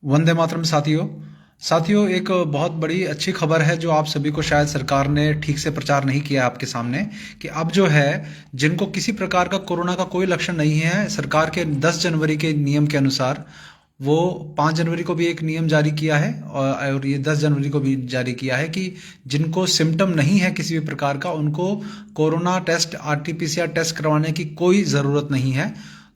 वंदे मातरम साथियों। साथियों, एक बहुत बड़ी अच्छी खबर है जो आप सभी को शायद सरकार ने ठीक से प्रचार नहीं किया आपके सामने, कि अब जो है जिनको किसी प्रकार का कोरोना का कोई लक्षण नहीं है, सरकार के 10 जनवरी के नियम के अनुसार वो 5 जनवरी को भी एक नियम जारी किया है और ये 10 जनवरी को भी जारी किया है कि जिनको सिम्टम नहीं है किसी भी प्रकार का, उनको कोरोना टेस्ट आरटीपीसीआर टेस्ट करवाने की कोई ज़रूरत नहीं है।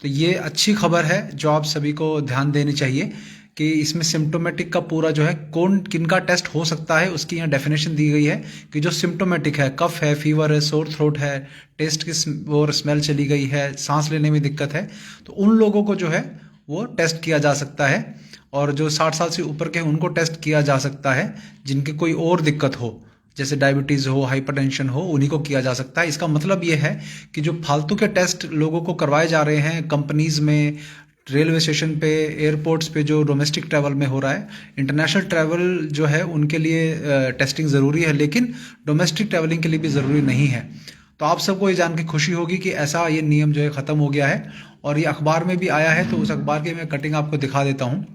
तो ये अच्छी खबर है जो आप सभी को ध्यान देनी चाहिए कि इसमें सिम्टोमेटिक का पूरा जो है कौन किनका टेस्ट हो सकता है उसकी यहाँ डेफिनेशन दी गई है कि जो सिम्टोमेटिक है, कफ है, फीवर है, सोर थ्रोट है, टेस्ट की और स्मेल चली गई है, सांस लेने में दिक्कत है, तो उन लोगों को जो है वो टेस्ट किया जा सकता है। और जो 60 साल से ऊपर के हैं उनको टेस्ट किया जा सकता है। जिनकी कोई और दिक्कत हो, जैसे डायबिटीज़ हो, हाइपरटेंशन हो, उन्हीं को किया जा सकता है। इसका मतलब ये है कि जो फालतू के टेस्ट लोगों को करवाए जा रहे हैं कंपनीज में, रेलवे स्टेशन पे, एयरपोर्ट्स पे, जो डोमेस्टिक ट्रैवल में हो रहा है, इंटरनेशनल ट्रैवल जो है उनके लिए टेस्टिंग ज़रूरी है, लेकिन डोमेस्टिक ट्रैवलिंग के लिए भी ज़रूरी नहीं है। तो आप सबको ये जान के खुशी होगी कि ऐसा ये नियम जो है ख़त्म हो गया है और ये अखबार में भी आया है। तो उस अखबार की मैं कटिंग आपको दिखा देता हूँ।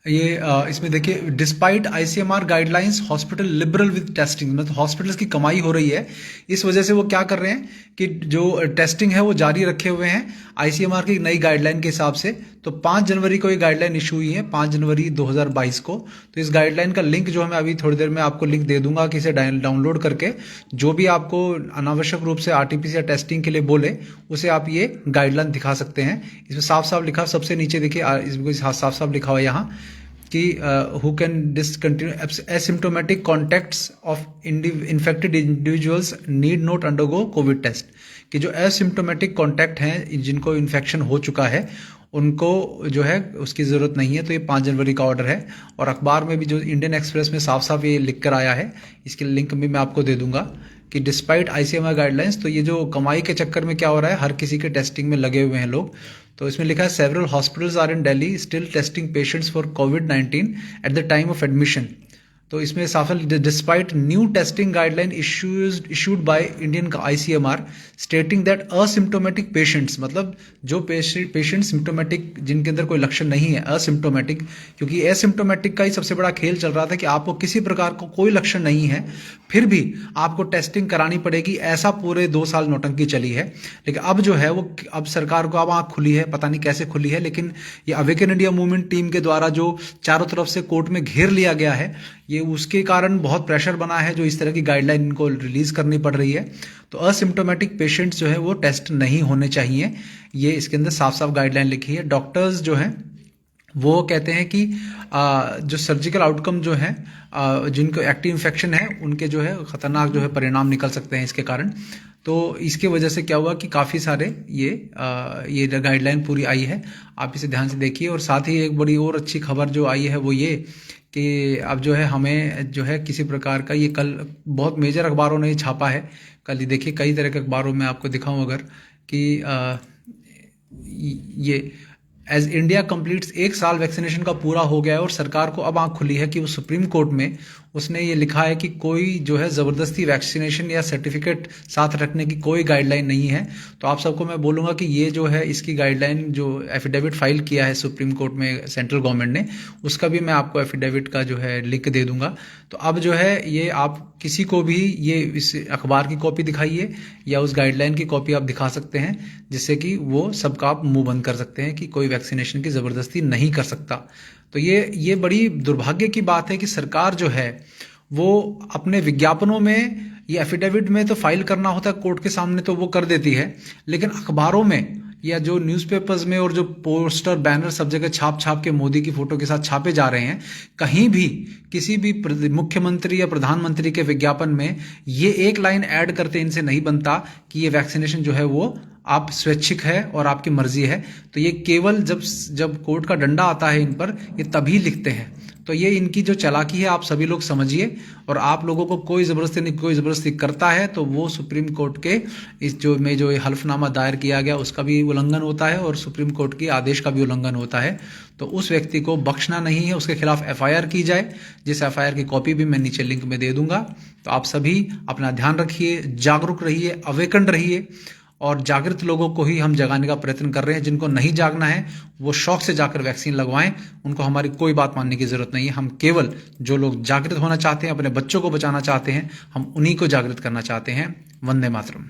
ये इसमें देखिए, despite ICMR guidelines hospital liberal with testing, मतलब हॉस्पिटल्स की कमाई हो रही है। इस वजह से वो क्या कर रहे हैं कि जो टेस्टिंग है वो जारी रखे हुए हैं आईसीएमआर की नई गाइडलाइन के हिसाब से। तो 5 जनवरी को ये गाइडलाइन इशू हुई है, 5 जनवरी 2022 को। तो इस गाइडलाइन का लिंक जो है मैं अभी थोड़ी देर में आपको लिंक दे दूंगा कि इसे डाउनलोड करके जो भी आपको अनावश्यक रूप से आरटीपीसीआर टेस्टिंग के लिए बोले उसे आप ये गाइडलाइन दिखा सकते हैं। इसमें साफ साफ लिखा, सबसे नीचे देखिए इसमें साफ साफ लिखा हुआ है यहाँ कि who can discontinue asymptomatic contacts of infected individuals need not undergo covid test. कि जो एसिम्टोमेटिक कॉन्टैक्ट हैं, जिनको इन्फेक्शन हो चुका है, उनको जो है उसकी ज़रूरत नहीं है। तो ये 5 जनवरी का ऑर्डर है और अखबार में भी जो इंडियन एक्सप्रेस में साफ साफ ये लिख कर आया है, इसके लिंक भी मैं आपको दे दूंगा कि डिस्पाइट आईसीएमआर गाइडलाइंस। तो ये जो कमाई के चक्कर में क्या हो रहा है, हर किसी के टेस्टिंग में लगे हुए हैं लोग। तो इसमें लिखा है several hospitals are in Delhi still testing patients for कोविड-19 at the time of admission. तो इसमें साफ despite new testing guideline issued by Indian ICMR stating that asymptomatic patients, मतलब जो पेशेंट सिम्टोमेटिक, जिनके अंदर कोई लक्षण नहीं है, असिम्टोमेटिक, क्योंकि एसिम्टोमेटिक का ही सबसे बड़ा खेल चल रहा था कि आपको किसी प्रकार को कोई लक्षण नहीं है फिर भी आपको टेस्टिंग करानी पड़ेगी। ऐसा पूरे 2 साल नौटंकी चली है। लेकिन अब जो है वो, अब सरकार को अब आँख खुली है, पता नहीं कैसे खुली है, लेकिन ये अवेकन इंडिया मूवमेंट टीम के द्वारा जो चारों तरफ से कोर्ट में घेर लिया गया है, ये उसके कारण बहुत प्रेशर बना है जो इस तरह की गाइडलाइन इनको रिलीज करनी पड़ रही है। तो असिम्टोमेटिक पेशेंट्स जो है वो टेस्ट नहीं होने चाहिए, ये इसके अंदर साफ साफ गाइडलाइन लिखी है। डॉक्टर्स जो हैं वो कहते हैं कि जो सर्जिकल आउटकम जो है, जिनको एक्टिव इन्फेक्शन है, उनके जो है खतरनाक जो है परिणाम निकल सकते हैं इसके कारण। तो इसके वजह से क्या हुआ कि काफ़ी सारे ये गाइडलाइन पूरी आई है, आप इसे ध्यान से देखिए। और साथ ही एक बड़ी और अच्छी खबर जो आई है वो ये कि अब जो है हमें जो है किसी प्रकार का, ये कल बहुत मेजर अखबारों ने छापा है, कल ही देखिए कई तरह के अखबारों में आपको दिखाऊं अगर, कि ये एज इंडिया कंप्लीट्स 1 साल वैक्सीनेशन का पूरा हो गया है और सरकार को अब आंख खुली है कि वो सुप्रीम कोर्ट में उसने ये लिखा है कि कोई जो है ज़बरदस्ती वैक्सीनेशन या सर्टिफिकेट साथ रखने की कोई गाइडलाइन नहीं है। तो आप सबको मैं बोलूँगा कि ये जो है इसकी गाइडलाइन जो एफिडेविट फाइल किया है सुप्रीम कोर्ट में सेंट्रल गवर्नमेंट ने, उसका भी मैं आपको एफिडेविट का जो है लिंक दे दूंगा। तो अब जो है ये आप किसी को भी ये इस अखबार की कॉपी दिखाइए या उस गाइडलाइन की कॉपी आप दिखा सकते हैं, जिससे कि वो सबका आप मुंह बंद कर सकते हैं कि कोई वैक्सीनेशन की ज़बरदस्ती नहीं कर सकता। तो ये बड़ी दुर्भाग्य की बात है कि सरकार जो है वो अपने विज्ञापनों में, ये एफिडेविट में तो फाइल करना होता है कोर्ट के सामने तो वो कर देती है, लेकिन अखबारों में या जो न्यूज़पेपर्स में और जो पोस्टर बैनर सब जगह छाप छाप के मोदी की फोटो के साथ छापे जा रहे हैं, कहीं भी किसी भी मुख्यमंत्री या प्रधानमंत्री के विज्ञापन में ये एक लाइन ऐड करते इनसे नहीं बनता कि ये वैक्सीनेशन जो है वो आप स्वैच्छिक है और आपकी मर्जी है। तो ये केवल जब कोर्ट का डंडा आता है इन पर, ये तभी लिखते हैं। तो ये इनकी जो चालाकी है आप सभी लोग समझिए, और आप लोगों को कोई ज़बरदस्ती नहीं, कोई ज़बरदस्ती करता है तो वो सुप्रीम कोर्ट के इस जो हल्फनामा दायर किया गया उसका भी उल्लंघन होता है और सुप्रीम कोर्ट के आदेश का भी उल्लंघन होता है। तो उस व्यक्ति को बख्शना नहीं है, उसके खिलाफ एफआईआर की जाए, जिस एफआईआर की कॉपी भी मैं नीचे लिंक में दे दूंगा। तो आप सभी अपना ध्यान रखिए, जागरूक रहिए, अवेकन रहिए और जागृत लोगों को ही हम जगाने का प्रयत्न कर रहे हैं। जिनको नहीं जागना है वो शौक से जाकर वैक्सीन लगवाएं, उनको हमारी कोई बात मानने की जरूरत नहीं है। हम केवल जो लोग जागृत होना चाहते हैं, अपने बच्चों को बचाना चाहते हैं, हम उन्हीं को जागृत करना चाहते हैं। वंदे मातरम।